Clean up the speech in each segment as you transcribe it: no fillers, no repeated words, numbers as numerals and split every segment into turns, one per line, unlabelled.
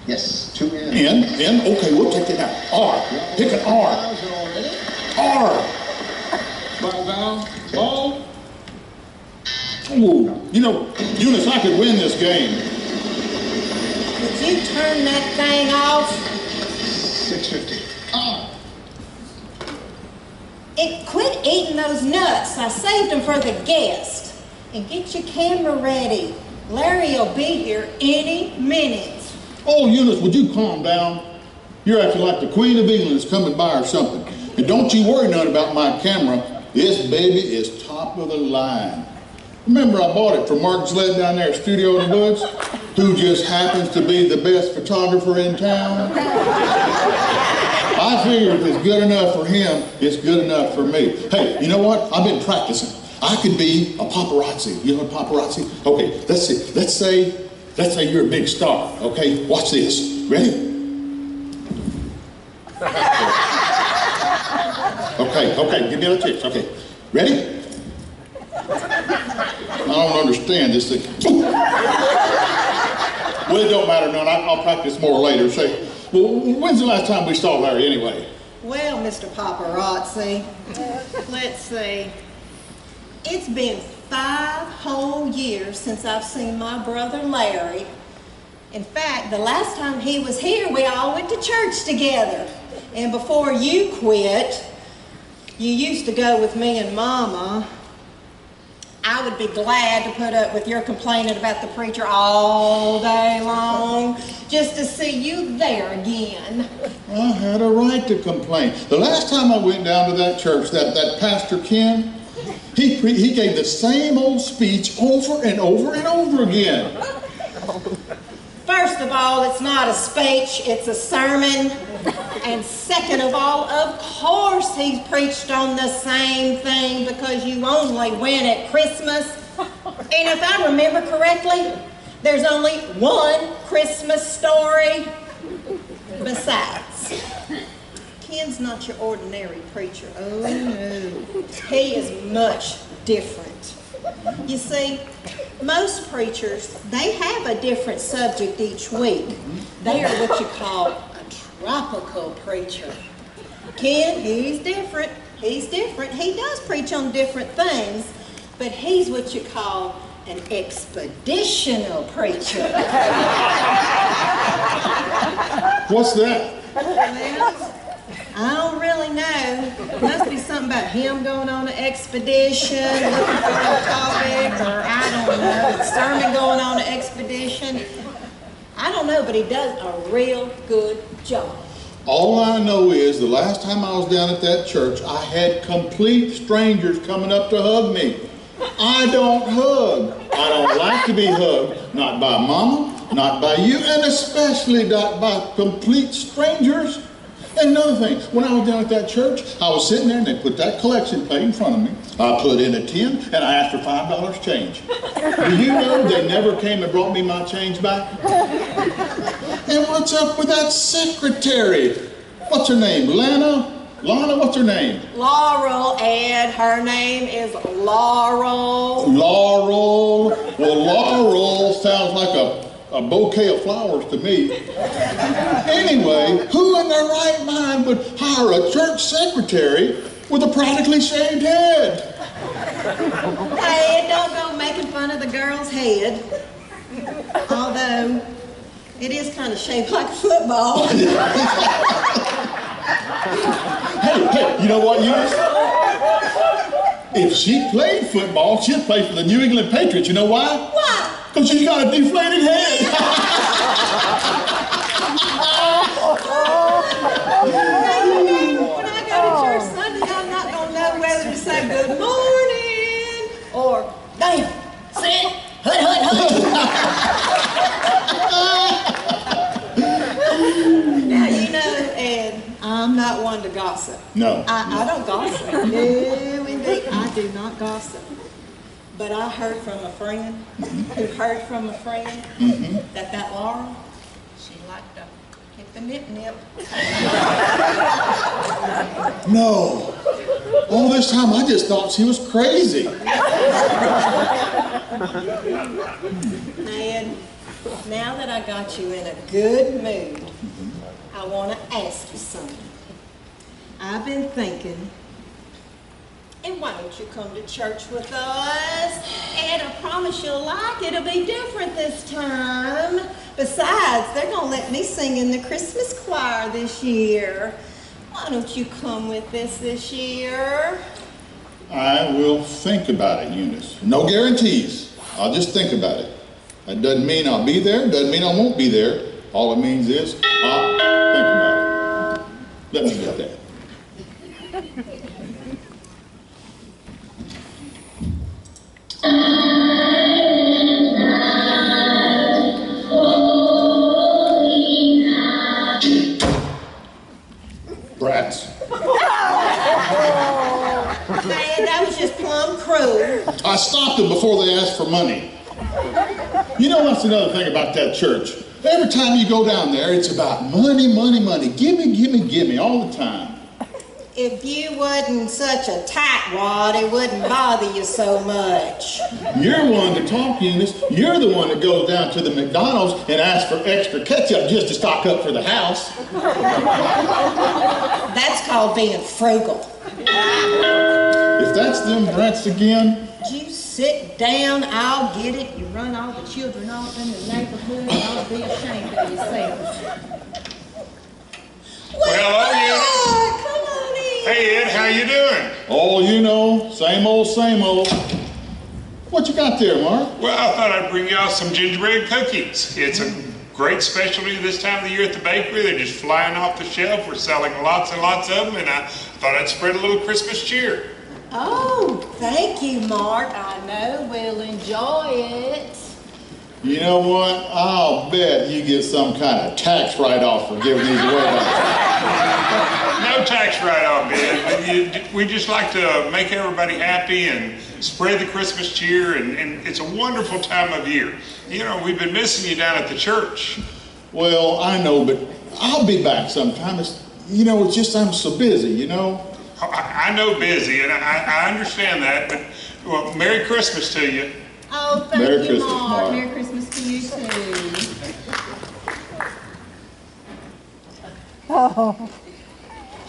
Yes, 2 N.
N, okay, we'll take that out. R, pick an R. R.
Ball down, ball.
Ooh, you know, Eunice, I could win this game.
Would you turn that thing off?
650. R.
Quit eating those nuts. I saved them for the guest. And get your camera ready. Larry will be here any minute.
Oh, Eunice, would you calm down? You're acting like the Queen of England's coming by or something. And don't you worry none about my camera. This baby is top of the line. Remember I bought it from Mark Zled down there at Studio in the Woods, who just happens to be the best photographer in town? I figure if it's good enough for him, it's good enough for me. Hey, you know what? I've been practicing. I could be a paparazzi. You know what paparazzi? Okay, let's see. Let's say you're a big star. Okay, watch this. Ready? Okay, give me a chance. Okay, ready? I don't understand this thing. Well, it don't matter none. I'll practice more later. Say, well, when's the last time we saw Larry anyway?
Well, Mr. Paparazzi, let's see. It's been 5 whole years since I've seen my brother Larry. In fact, the last time he was here, we all went to church together. And before you quit, you used to go with me and Mama. I would be glad to put up with your complaining about the preacher all day long, just to see you there again.
I had a right to complain. The last time I went down to that church, that Pastor Ken, he gave the same old speech over and over and over again.
First of all, it's not a speech, it's a sermon. And second of all, of course he's preached on the same thing because you only win at Christmas. And if I remember correctly, there's only one Christmas story. Besides, Ken's not your ordinary preacher. Oh no, he is much different. You see, most preachers, they have a different subject each week. They are what you call a tropical preacher. Ken, he's different. He's different. He does preach on different things, but he's what you call an expeditional preacher.
What's that?
Well, I don't really know. Must be something about him going on an expedition, looking for a topic, or I don't know, a sermon going on an expedition. I don't know, but he does a real good job.
All I know is the last time I was down at that church, I had complete strangers coming up to hug me. I don't hug. I don't like to be hugged. Not by Mama, not by you, and especially not by complete strangers. And another thing, when I was down at that church, I was sitting there and they put that collection plate in front of me. I put in a 10 and I asked for $5 change. Do you know they never came and brought me my change back? And what's up with that secretary? What's her name? Lana, what's her name?
Laurel, Ed. Her name is Laurel.
Laurel. Well, Laurel sounds like a bouquet of flowers to me. Anyway, who in their right mind would hire a church secretary with a practically shaved head?
Hey, don't go making fun of the girl's head. Although, it is kind of shaped like a football.
Hey, you know what, Eunice? If she played football, she'd play for the New England Patriots. You know why?
Why?
Because she's got a deflated head.
When I go to church Sunday, I'm not going to know whether to say good morning or damn, sit, hut, hut, hut. Now, you know, Ed, I'm not one to gossip.
No.
I don't gossip. No, indeed, I do not gossip. But I heard from a friend who heard from a friend that Laura, she liked to hit the nip-nip.
No. All this time I just thought she was crazy.
And Now that I got you in a good mood, I want to ask you something. I've been thinking, and why don't you come to church with us? And I promise you'll like it. It'll be different this time. Besides, they're going to let me sing in the Christmas choir this year. Why don't you come with us this year?
I will think about it, Eunice. No guarantees. I'll just think about it. That doesn't mean I'll be there. Doesn't mean I won't be there. All it means is I'll think about it. Let me get that. Brats.
Man, that was just plumb cruel.
I stopped them before they asked for money. You know, that's another thing about that church. Every time you go down there, it's about money, money, money. Gimme, gimme, gimme, all the time.
If you wasn't such a tightwad, it wouldn't bother you so much.
You're one to talk, Eunice. You're the one that goes down to the McDonald's and asks for extra ketchup just to stock up for the house.
That's called being frugal.
If that's them brats again.
You sit down, I'll get it. You run all the children off in the neighborhood, and I'll be ashamed of yourself.
Well, hello,
Come on in.
Hey, Ed, how you doing?
Oh, you know, same old, same old. What you got there, Mark?
Well, I thought I'd bring y'all some gingerbread cookies. It's a great specialty this time of the year at the bakery. They're just flying off the shelf. We're selling lots and lots of them, and I thought I'd spread a little Christmas cheer.
Oh, thank you, Mark. I know we'll enjoy it.
You know what? I'll bet you get some kind of tax write-off for giving these away.
No tax write-off, Ed. We just like to make everybody happy and spread the Christmas cheer, and it's a wonderful time of year. You know, we've been missing you down at the church.
Well, I know, but I'll be back sometime. It's just I'm so busy, you know.
I know busy, and I understand that, but, well, Merry Christmas to you.
Oh, thank
Merry
you,
Christmas,
Mark.
Mark.
Merry Christmas to you, too.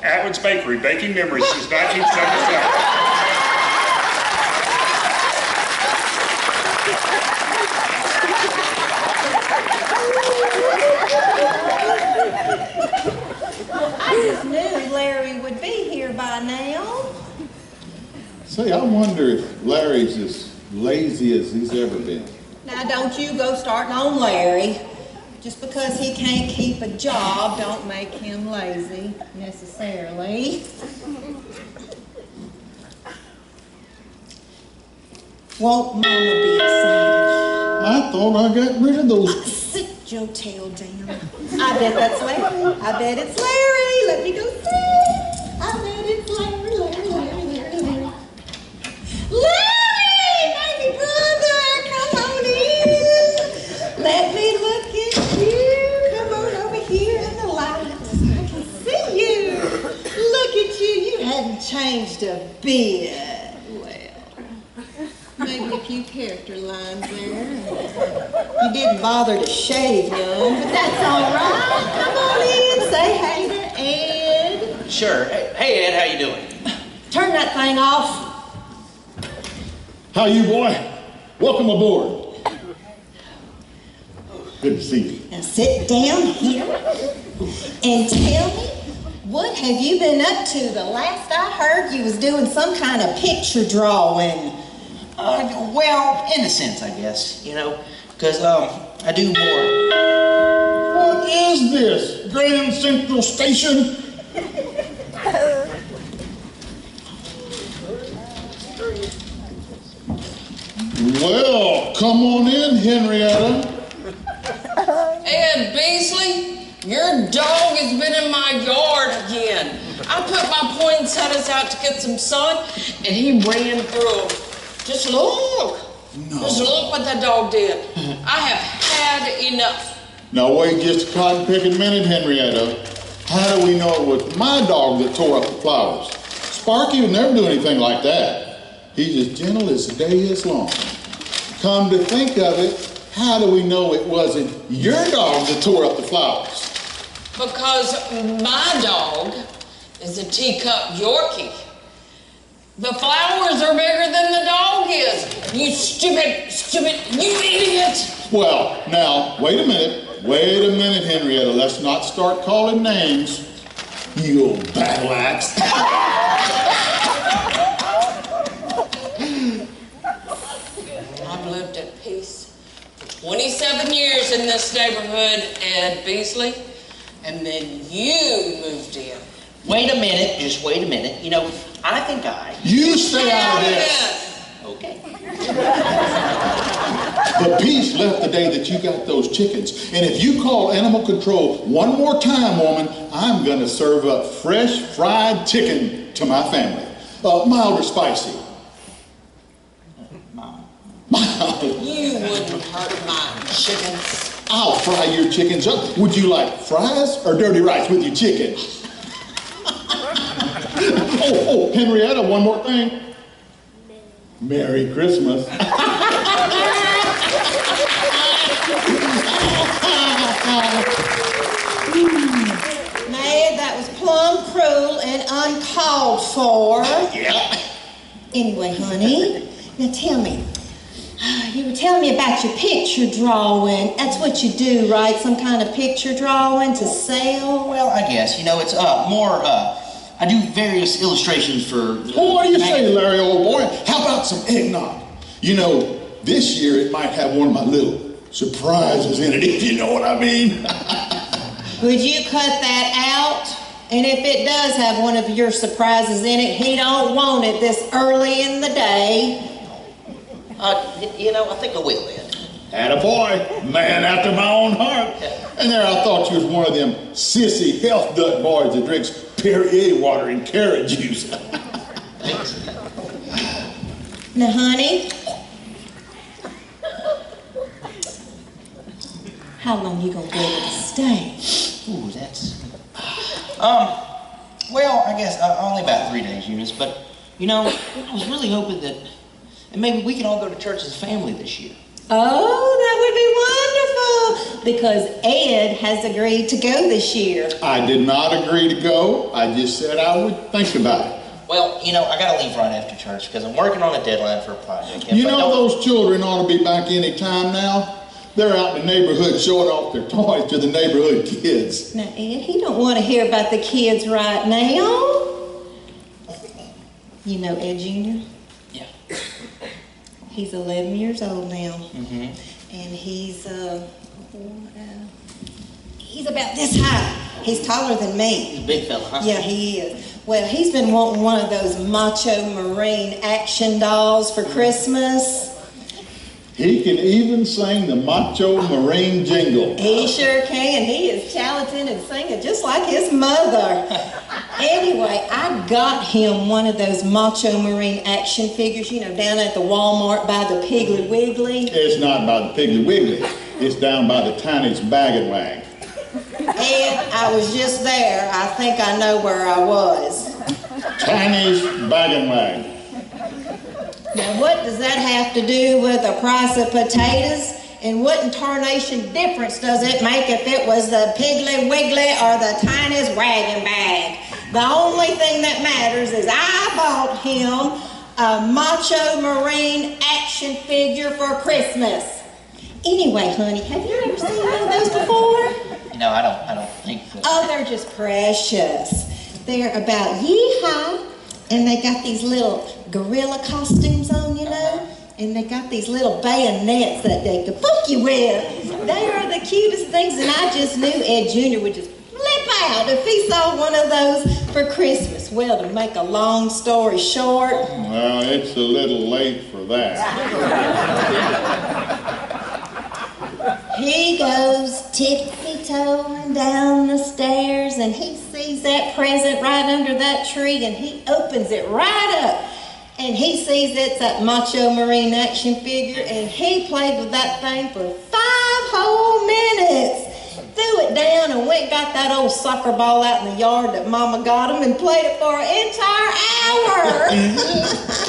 Atwood's Bakery, baking memories since 1977.
I just knew Larry would be here by now.
Say, I wonder if Larry's as lazy as he's ever been.
Now, don't you go starting on Larry. Just because he can't keep a job don't make him lazy, necessarily. Won't Mama be excited?
I thought I got rid of those.
Sit your tail down. I bet that's Larry. I bet it's Larry. Let me go see. I bet it's Larry, Larry, Larry, Larry, Larry. Larry, baby brother, come on in. Let me look at you. Come on over here in the light. I can see you. Look at you. You hadn't changed a bit. Maybe a few character lines there. You didn't bother to shave none, but that's all right. Come on in, say hey to Ed.
Sure. Hey, Ed, how you doing?
Turn that thing off.
How you, boy? Welcome aboard. Good to see you.
Now sit down here and tell me, what have you been up to? The last I heard you was doing some kind of picture drawing.
Well, in a sense, I guess, because I do more.
What is this? Grand Central Station? Well, come on in, Henrietta.
Ed Beasley, your dog has been in my yard again. I put my poinsettias out to get some sun, and he ran through them. Just look.
No.
Just look what that dog did. I have had enough.
Now wait just a cotton picking minute, Henrietta. How do we know it was my dog that tore up the flowers? Sparky would never do anything like that. He's as gentle as the day is long. Come to think of it, how do we know it wasn't your dog that tore up the flowers?
Because my dog is a teacup Yorkie. The flowers are bigger than the dog is. You stupid, you idiot!
Well, now, wait a minute, Henrietta. Let's not start calling names. You old battle axe.
I've lived at peace for 27 years in this neighborhood, Ed Beasley, and then you moved in.
Wait a minute, just wait a minute. You know, I think
You stay out of this.
Okay.
The peace left the day that you got those chickens. And if you call animal control one more time, woman, I'm going to serve up fresh fried chicken to my family. Mild or spicy? Mild.
You wouldn't hurt my chickens.
I'll fry your chickens up. Would you like fries or dirty rice with your chicken? Oh, Henrietta, one more thing. Merry Christmas.
Ned, that was plumb cruel and uncalled for.
Yeah.
Anyway, honey, now tell me. You were telling me about your picture drawing. That's what you do, right? Some kind of picture drawing to sell?
Well, I guess. You know, it's more, I do various illustrations for...
Oh, what do you say, Larry, old boy? How about some eggnog? You know, this year it might have one of my little surprises in it, if you know what I mean.
Would you cut that out? And if it does have one of your surprises in it, he don't want it this early in the day.
You know, I think I will, Ed.
Attaboy, man after my own heart. And there I thought you was one of them sissy health nut boys that drinks Perrier water and carrot juice.
Now, honey, how long you gonna be able to stay?
Ooh, that's... well, I guess only about 3 days, Eunice, but, you know, I was really hoping that maybe we can all go to church as a family this year.
Oh, that would be wonderful, because Ed has agreed to go this year.
I did not agree to go. I just said I would think about it.
Well, you know, I gotta leave right after church because I'm working on a deadline for a project.
You know those children ought to be back any time now. They're out in the neighborhood showing off their toys to the neighborhood kids.
Now, Ed, he don't want to hear about the kids right now. You know Ed Jr.?
Yeah.
He's 11 years old now.
Mm-hmm.
And he's about this high. He's taller than me.
He's a big fella, huh?
Yeah, he is. Well, he's been wanting one of those macho marine action dolls for Christmas.
He can even sing the Macho Marine jingle.
He sure can. He is talented and singing just like his mother. Anyway, I got him one of those Macho Marine action figures, you know, down at the Walmart by the Piggly Wiggly.
It's not by the Piggly Wiggly. It's down by the Tiny's Bag and Wag.
Ed, I was just there. I think I know where I was.
Tiny's Bag and Wag.
Now, what does that have to do with the price of potatoes? And what in tarnation difference does it make if it was the Piggly Wiggly or the Tiny's Wagon Bag? The only thing that matters is I bought him a Macho Marine action figure for Christmas. Anyway, honey, have you ever seen one of those before?
No, I don't think so.
Oh, they're just precious. They're about yee-haw, and they got these little gorilla costumes on, you know, and they got these little bayonets that they could poke you with. They are the cutest things, and I just knew Ed Jr. would just flip out if he saw one of those for Christmas. Well, to make a long story short...
Well, it's a little late for that.
He goes tippy-toeing down the stairs, and he sees that present right under that tree, and he opens it right up. And he sees it's that Macho Marine action figure, and he played with that thing for 5 whole minutes. Threw it down and went and got that old soccer ball out in the yard that Mama got him and played it for an entire hour.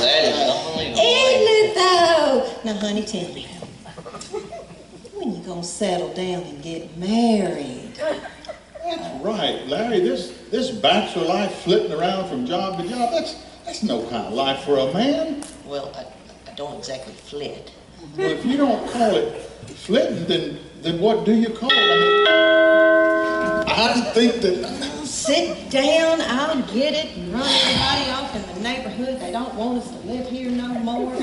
That is unbelievable.
Isn't it though? Now, honey, tell me. gonna settle down and get married.
That's right, Larry. This bachelor life flitting around from job to job, that's no kind of life for a man.
Well, I don't exactly flit.
Well, if you don't call it flitting, then what do you call it? I think that...
Sit down, I'll get it, and run everybody off in the neighborhood. They don't want us to live here no more. Oh,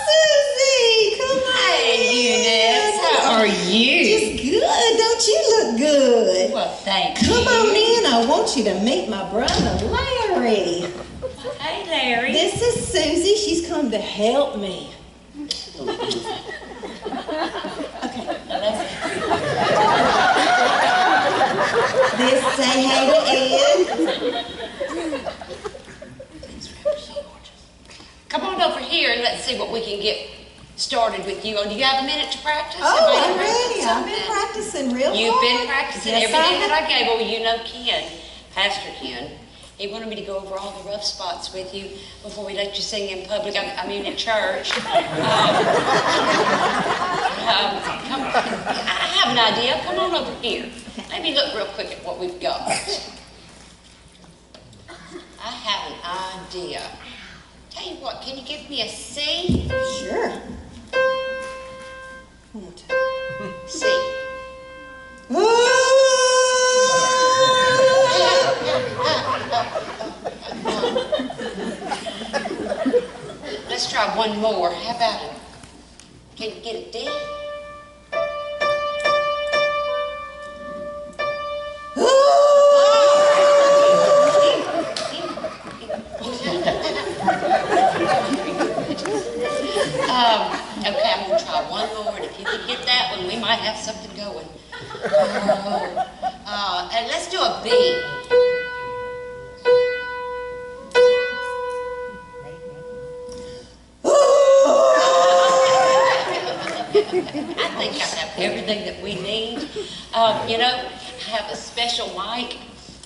Susie, come on.
Hey, Eunice, how are you?
Just good. Don't you look good?
Well, thank you.
Come on in. I want you to meet my brother, Larry.
Hey, Larry.
This is Susie. She's come to help me. This say hey to Ed.
Come on over here and let's see what we can get started with you. Do you have a minute to practice?
Oh,
Everybody
I'm ready.
practice
I've been
something?
practicing real hard.
You've been practicing
Yes,
everything
I
that I gave. Well, you know Ken, Pastor Ken. He wanted me to go over all the rough spots with you before we let you sing in public. I mean, at church. I have an idea. Come on over here. Let me look real quick at what we've got. I have an idea. Tell you what, can you give me a C?
Sure. One more time.
C. Let's try one more. How about it? Can you get a D? Okay, I'm gonna try one more, and if you can get that one, we might have something going. And let's do a B. I think I have everything that we need. You know, I have a special mic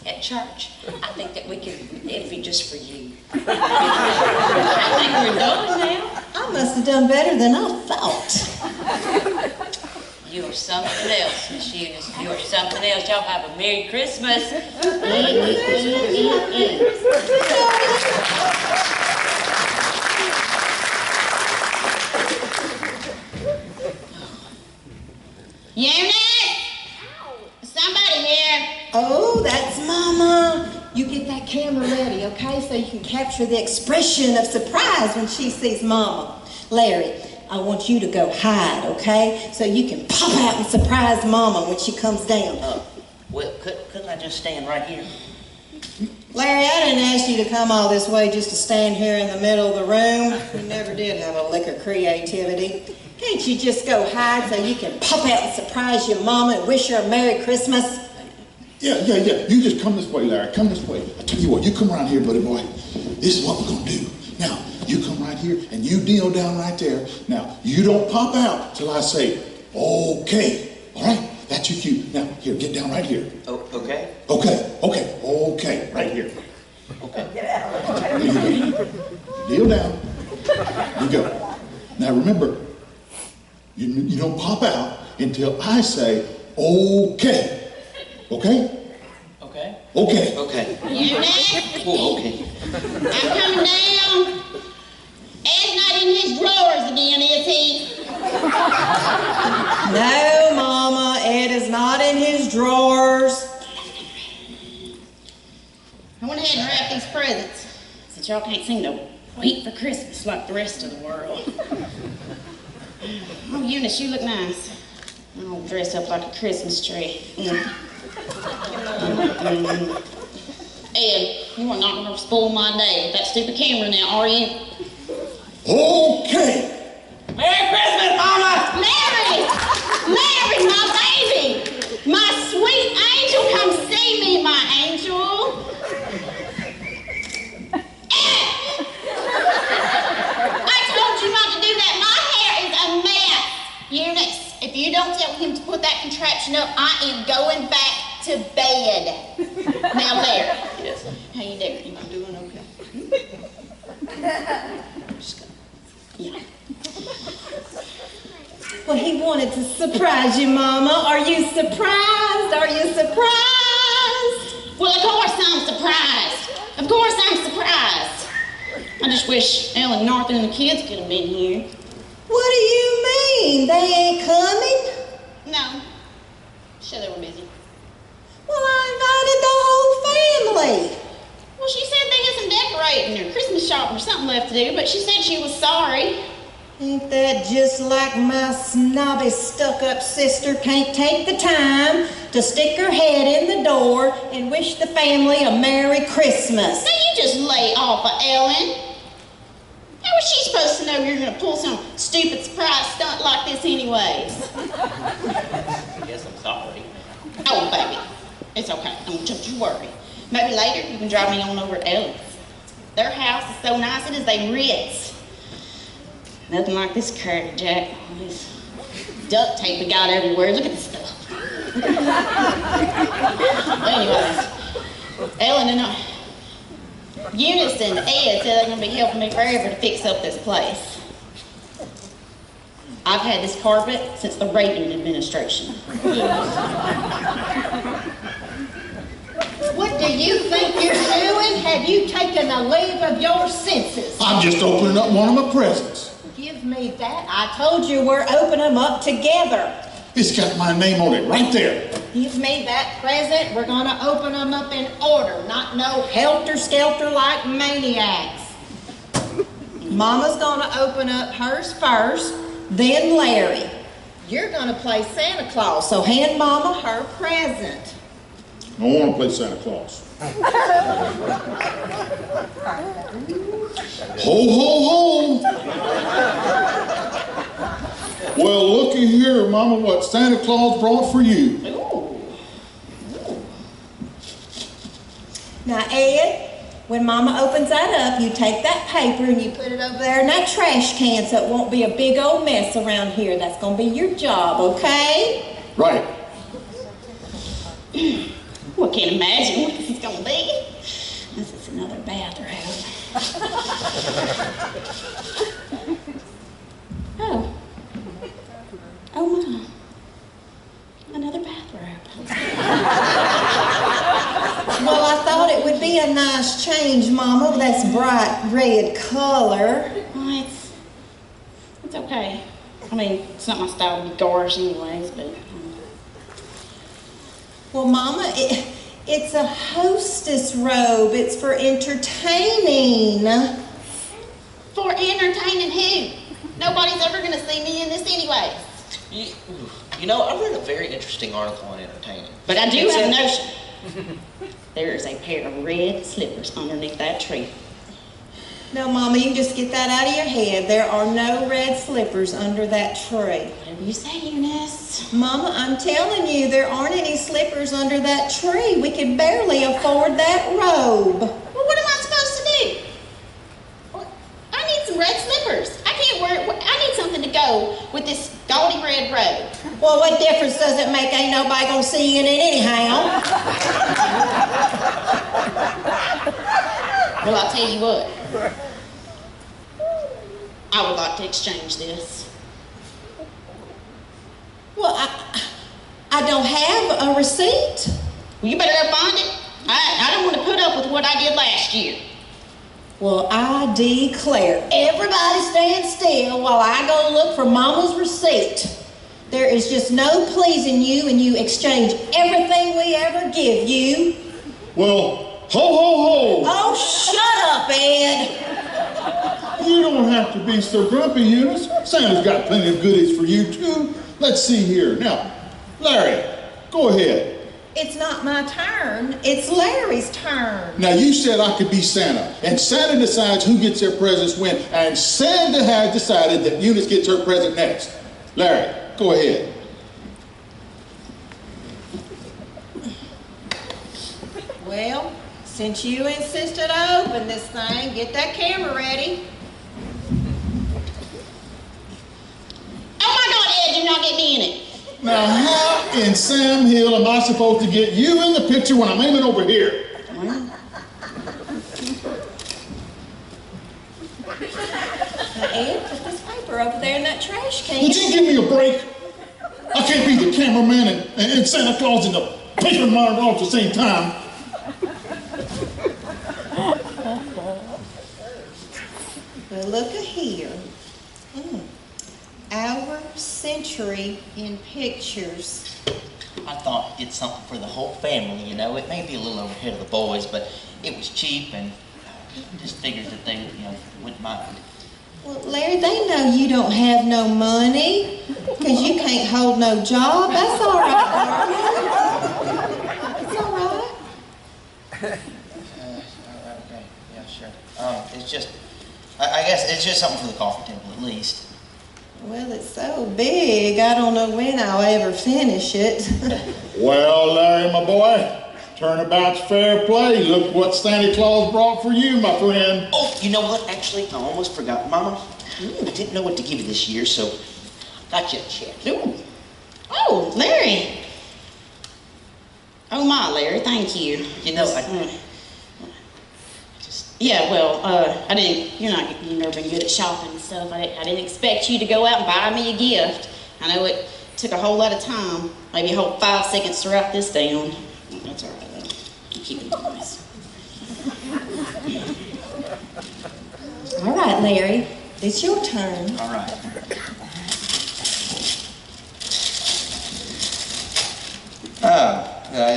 at church. I think that we can, it'd be just for you. I think we're done now.
I must have done better than I thought.
You're something else, Miss Eunice. You're something else. Y'all have a Merry Christmas.
Eunice! Somebody here.
Oh, that's Mama. You get that camera ready, okay? So you can capture the expression of surprise when she sees Mama. Larry, I want you to go hide, okay? So you can pop out and surprise Mama when she comes down.
Well, couldn't I just stand right here?
Larry, I didn't ask you to come all this way just to stand here in the middle of the room. You never did have a lick of creativity. Can't you just go hide so you can pop out and surprise your Mama and wish her a Merry Christmas?
Yeah. You just come this way, Larry. Come this way. I tell you what, you come around here, buddy boy. This is what we're gonna do. Now, you come right here and you kneel down right there. Now, you don't pop out till I say, okay. All right? That's your cue. Now, here, get down right here.
Oh, okay.
Okay. Right here. Okay. There you go. Kneel down. You go. Now, remember, you don't pop out until I say, okay. Okay?
Okay.
Okay.
Okay.
Eunice,
Oh, okay.
I'm coming down. Ed's not in his drawers again, is he?
No, Mama, Ed is not in his drawers.
I went ahead and wrapped these presents, since y'all can't seem to wait for Christmas like the rest of the world. Oh, Eunice, you look nice. I'll dress up like a Christmas tree. Ed, you are not going to spoil my day with that stupid camera now, are you?
Okay.
Merry Christmas, Mama! Larry! Larry, my baby! My sweet angel, come see me, my angel! Ed! I told you not to do that. My hair is a mess. Eunice, if you don't tell him to put that contraption up, I am going back to bed. Now, Larry.
Yes.
How you doing?
I'm doing okay.
Yeah.
Well, he wanted to surprise you, Mama. Are you surprised? Are you surprised?
Well, of course I'm surprised. Of course I'm surprised. I just wish Ellen and Arthur and the kids could have been here.
What do you mean? They ain't coming?
No. Sure, they were busy.
Well, I invited the whole family.
Well, she said they had some decorating or Christmas shopping or something left to do, but she said she was sorry.
Ain't that just like my snobby, stuck-up sister can't take the time to stick her head in the door and wish the family a Merry Christmas?
Now you just lay off of Ellen. How was she supposed to know you're going to pull some stupid surprise stunt like this anyways?
I guess I'm sorry.
Oh, baby. It's okay. Don't you worry. Maybe later you can drive me on over to Ellen's. Their house is so nice it is they Ritz. Nothing like this Cracker Jack. All this duct tape we got everywhere. Look at this stuff. Anyways, Ellen and Eunice and Ed said they're going to be helping me forever to fix up this place. I've had this carpet since the Reagan administration.
What do you think you're doing? Have you taken a leave of your senses?
I'm just opening up one of my presents.
Give me that. I told you we're opening them up together.
It's got my name on it right there.
Give me that present. We're going to open them up in order, not no helter-skelter like maniacs. Mama's going to open up hers first, then Larry. You're going to play Santa Claus, so hand Mama her present.
I don't want to play Santa Claus. Ho, ho, ho! Well, looky here, Mama, what Santa Claus brought for you.
Now, Ed, when Mama opens that up, you take that paper and you put it over there in that trash can so it won't be a big old mess around here. That's going to be your job, okay?
Right.
Well, I can't imagine what this is going to be. This is another bathroom. Oh. Oh, my. Another bathroom.
Well, I thought it would be a nice change, Mama, with that bright red color.
Well, it's okay. I mean, it's not my style to be garish anyways, but...
Well, Mama, it's a hostess robe. It's for entertaining.
For entertaining who? Nobody's ever going to see me in this anyways.
You know, I read a very interesting article on entertaining.
But I do have a notion. There is a pair of red slippers underneath that tree.
No, Mama, you can just get that out of your head. There are no red slippers under that tree.
Whatever you say, Eunice.
Mama, I'm telling you, there aren't any slippers under that tree. We could barely afford that robe.
Well, what am I supposed to do? I need some red slippers. I can't wear it. I need something to go with this gaudy red robe.
Well, what difference does it make? Ain't nobody gonna see you in it anyhow.
Well, I'll tell you what. I would like to exchange this.
Well, I don't have a receipt.
Well, you better go find it. I don't want to put up with what I did last year.
Well, I declare, everybody stand still while I go look for Mama's receipt. There is just no pleasing you, and you exchange everything we ever give you.
Well, ho, ho, ho!
Oh, shut up, Ed.
You don't have to be so grumpy, Eunice. Santa's got plenty of goodies for you, too. Let's see here. Now, Larry, go ahead.
It's not my turn. It's Larry's turn.
Now, you said I could be Santa, and Santa decides who gets their presents when, and Santa has decided that Eunice gets her present next. Larry, go ahead.
Well, since you insisted I open this thing, get that camera ready.
Oh my God, Ed, do not get me in it.
Now, how in Sam Hill am I supposed to get you in the picture when I'm aiming over here?
Now, Ed, put this paper paper over there in that trash can.
Would you give me a break? I can't be the cameraman and Santa Claus and the paper monitor all at the same time.
Well, look here. Our century in pictures.
I thought it's something for the whole family, you know. It may be a little overhead of the boys, but it was cheap and just figured that they, you know, wouldn't mind.
Well, Larry, they know you don't have no money because you can't hold no job. That's all right, darling. It's all right.
Okay. Yeah, sure. It's just, I guess it's just something for the coffee table at least.
Well, it's so big, I don't know when I'll ever finish it.
Well, Larry, my boy, turnabout's fair play. Look what Santa Claus brought for you, my friend.
Oh, you know what? Actually, I almost forgot. Mama, I didn't know what to give you this year, so I got you a check.
Ooh. Oh, Larry. Oh my, Larry, thank you.
You know,
Yeah, well, I didn't, you've never been good at shopping and stuff. I didn't expect you to go out and buy me a gift. I know it took a whole lot of time, maybe a whole 5 seconds to write this down. That's all right, though. I'm keeping it nice.
All right, Larry, it's your turn.
all right.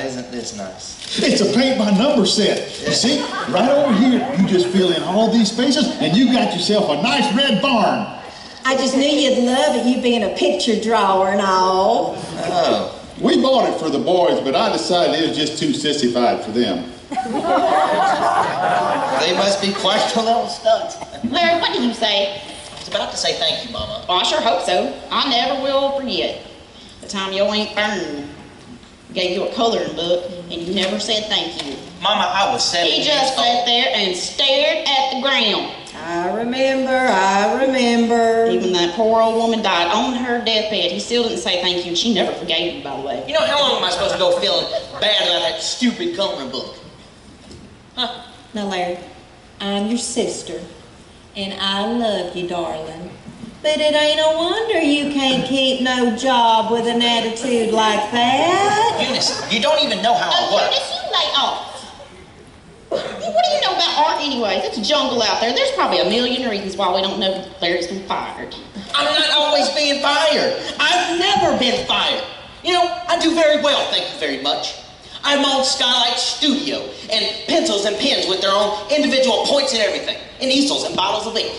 Isn't this nice?
It's a paint by number set. You see, right over here, you just fill in all these spaces and you got yourself a nice red barn.
I just knew you'd love it, you being a picture drawer and all.
Oh.
We bought it for the boys, but I decided it was just too sissified for them.
They must be quite the little studs.
Larry, what did you say?
I was about to say thank you, Mama.
Well, I sure hope so. I never will forget the time your ink burned. Gave you a coloring book, and you never said thank you.
Mama, I was 7
He
years
just
old.
sat there and stared at the ground.
I remember.
Even that poor old woman died on her deathbed. He still didn't say thank you, and she never forgave you, by the way.
You know, how long am I supposed to go feeling bad about that stupid coloring book? Huh?
Now, Larry, I'm your sister, and I love you, darling. But it ain't no wonder you can't keep no job with an attitude like that.
Eunice, you don't even know how I
Oh,
work.
Eunice, you lay off. What do you know about art anyways? It's a jungle out there. There's probably a million reasons why we don't know that Larry's been fired.
I'm not always being fired. I've never been fired. You know, I do very well, thank you very much. I'm on Skylight Studio, and pencils and pens with their own individual points and everything, and easels and bottles of ink.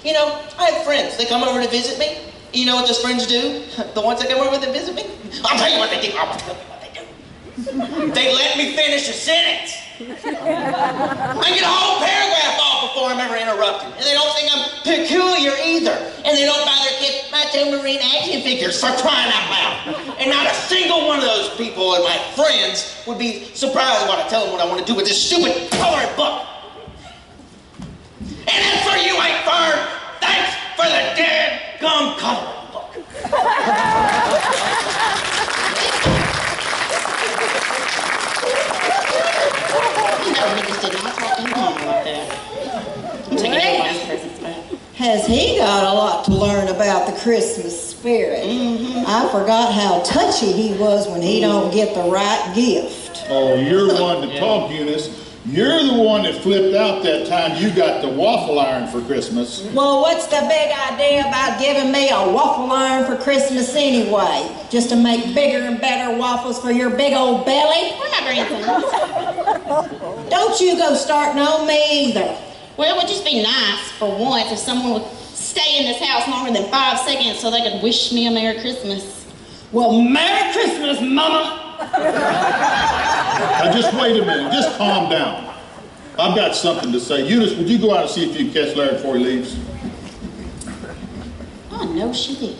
You know, I have friends that come over to visit me. You know what those friends do? The ones that come over to visit me? I'll tell you what they do. They let me finish a sentence. I get a whole paragraph off before I'm ever interrupted. And they don't think I'm peculiar either. And they don't buy their kids my two marine action figures, for crying out loud. And not a single one of those people and my friends would be surprised when I tell them what I want to do with this stupid colored book. And as for you, Aunt Fern, thanks for the dead gum coloring book.
He just did not talk to him like that. I'm taking everybody's presents back.
Has he got a lot to learn about the Christmas spirit? I forgot how touchy he was when he don't get the right gift.
Oh, you're one to talk, Eunice. You're the one that flipped out that time you got the waffle iron for Christmas.
Well, what's the big idea about giving me a waffle iron for Christmas anyway? Just to make bigger and better waffles for your big old belly?
We're not grandsons.
Don't you go starting on me either.
Well, it would just be nice for once if someone would stay in this house longer than 5 seconds so they could wish me a Merry Christmas.
Well, Merry Christmas, Mama!
Now just wait a minute, just calm down. I've got something to say. Eunice, would you go out and see if you can catch Larry before he leaves?
Oh, no, she did.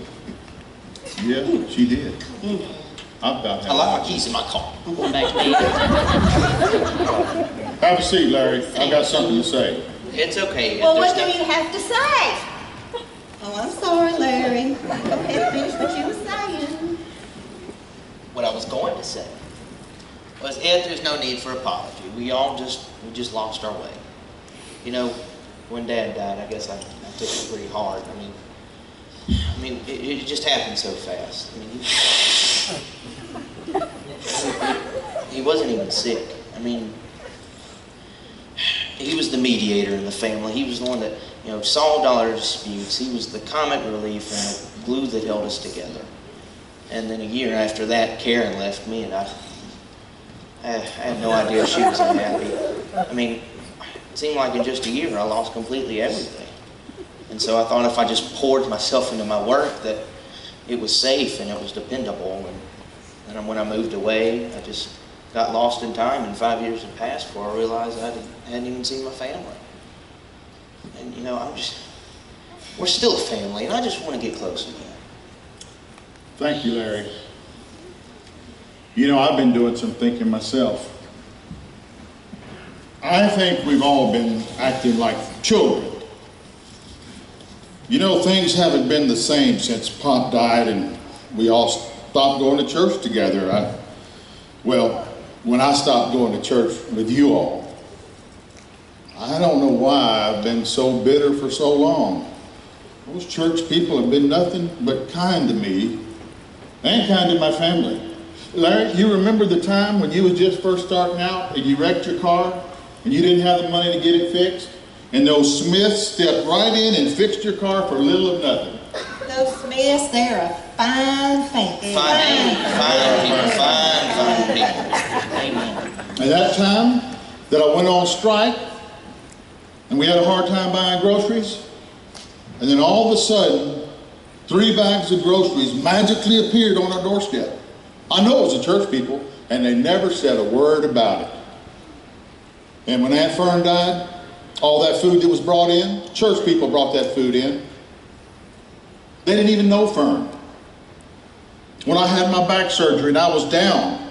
Yeah, she did. I've got
I left my keys in my car.
I'm going back to bed.
Have a seat, Larry. I've got something to say.
It's okay.
Well,
There's
what do you have to say? Oh, I'm sorry, Larry. Go ahead and finish what you were saying.
What I was going to say was, Ed, there's no need for apology. We just lost our way. You know, when Dad died, I guess I took it pretty hard. I mean, I mean, it just happened so fast. I mean, he wasn't even sick. I mean, he was the mediator in the family. He was the one that, you know, solved all our disputes. He was the comic relief and the glue that held us together. And then a year after that, Karen left me, and I had no idea she was unhappy. I mean, it seemed like in just a year I lost completely everything. And so I thought if I just poured myself into my work that it was safe and it was dependable. And then when I moved away, I just got lost in time, and 5 years had passed before I realized I hadn't even seen my family. And you know, we're still a family, and I just want to get close again.
Thank you, Larry. You know, I've been doing some thinking myself. I think we've all been acting like children. You know, things haven't been the same since Pop died and we all stopped going to church together. Well, when I stopped going to church with you all, I don't know why I've been so bitter for so long. Those church people have been nothing but kind to me and kind to my family. Larry, you remember the time when you was just first starting out and you wrecked your car and you didn't have the money to get it fixed? And those Smiths stepped right in and fixed your car for little of nothing.
Those Smiths, they're a fine family.
Fine people. Amen.
At that time that I went on strike and we had a hard time buying groceries, and then all of a sudden 3 bags of groceries magically appeared on our doorstep. I know it was the church people, and they never said a word about it. And when Aunt Fern died, all that food that was brought in, church people brought that food in. They didn't even know Fern. When I had my back surgery and I was down,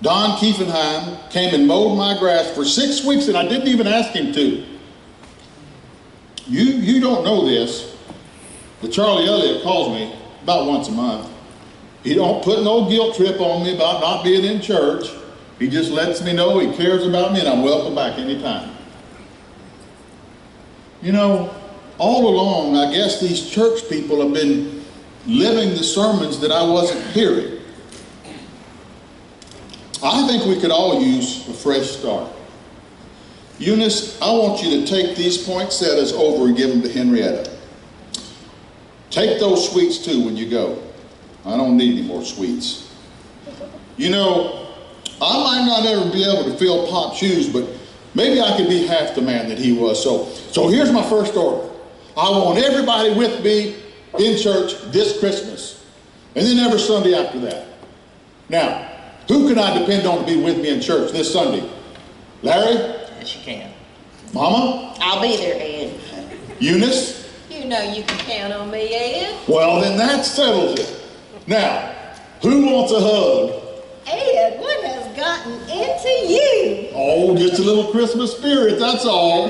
Don Kiefenheim came and mowed my grass for 6 weeks, and I didn't even ask him to. You don't know this, but Charlie Elliott calls me about once a month. He don't put no guilt trip on me about not being in church. He just lets me know he cares about me and I'm welcome back anytime. You know, all along, I guess these church people have been living the sermons that I wasn't hearing. I think we could all use a fresh start. Eunice, I want you to take these poinsettias over and give them to Henrietta. Take those sweets too when you go. I don't need any more sweets. You know, I might not ever be able to fill Pop's shoes, but maybe I could be half the man that he was. So here's my first order. I want everybody with me in church this Christmas, and then every Sunday after that. Now, who can I depend on to be with me in church this Sunday? Larry?
Yes, you can.
Mama?
I'll be there, Ed.
Eunice?
You know you can count on me, Ed.
Well, then that settles it. Now, who wants a hug?
Ed, what has gotten into you?
Oh, just a little Christmas spirit, that's all.